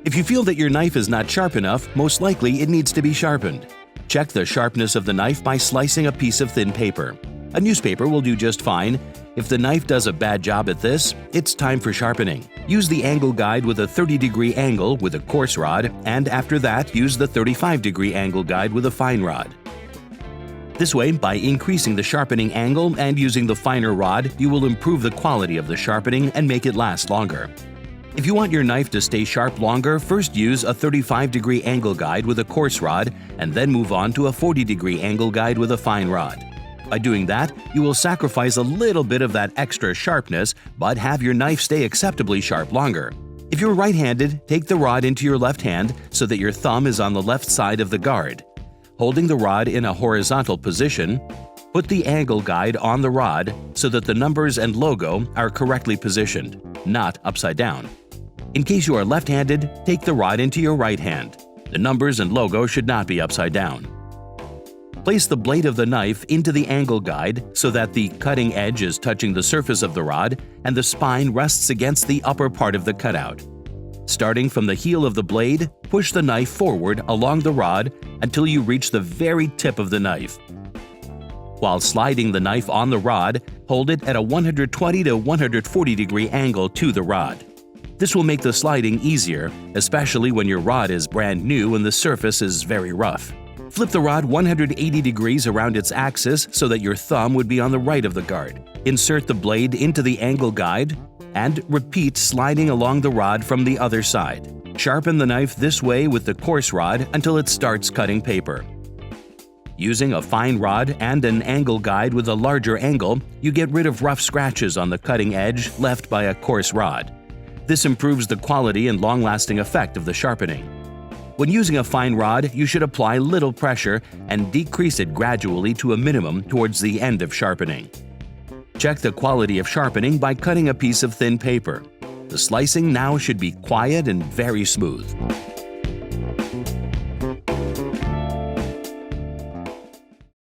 If you feel that your knife is not sharp enough, most likely it needs to be sharpened. Check the sharpness of the knife by slicing a piece of thin paper. A newspaper will do just fine. If the knife does a bad job at this, it's time for sharpening. Use the angle guide with a 30-degree angle with a coarse rod, and after that, use the 35-degree angle guide with a fine rod. This way, by increasing the sharpening angle and using the finer rod, you will improve the quality of the sharpening and make it last longer. If you want your knife to stay sharp longer, first use a 35-degree angle guide with a coarse rod and then move on to a 40-degree angle guide with a fine rod. By doing that, you will sacrifice a little bit of that extra sharpness, but have your knife stay acceptably sharp longer. If you're right-handed, take the rod into your left hand so that your thumb is on the left side of the guard. Holding the rod in a horizontal position, put the angle guide on the rod so that the numbers and logo are correctly positioned, not upside down. In case you are left-handed, take the rod into your right hand. The numbers and logo should not be upside down. Place the blade of the knife into the angle guide so that the cutting edge is touching the surface of the rod and the spine rests against the upper part of the cutout. Starting from the heel of the blade, push the knife forward along the rod until you reach the very tip of the knife. While sliding the knife on the rod, hold it at a 120 to 140 degree angle to the rod. This will make the sliding easier, especially when your rod is brand new and the surface is very rough. Flip the rod 180 degrees around its axis so that your thumb would be on the right of the guard. Insert the blade into the angle guide and repeat sliding along the rod from the other side. Sharpen the knife this way with the coarse rod until it starts cutting paper. Using a fine rod and an angle guide with a larger angle, you get rid of rough scratches on the cutting edge left by a coarse rod. This improves the quality and long-lasting effect of the sharpening. When using a fine rod, you should apply little pressure and decrease it gradually to a minimum towards the end of sharpening. Check the quality of sharpening by cutting a piece of thin paper. The slicing now should be quiet and very smooth.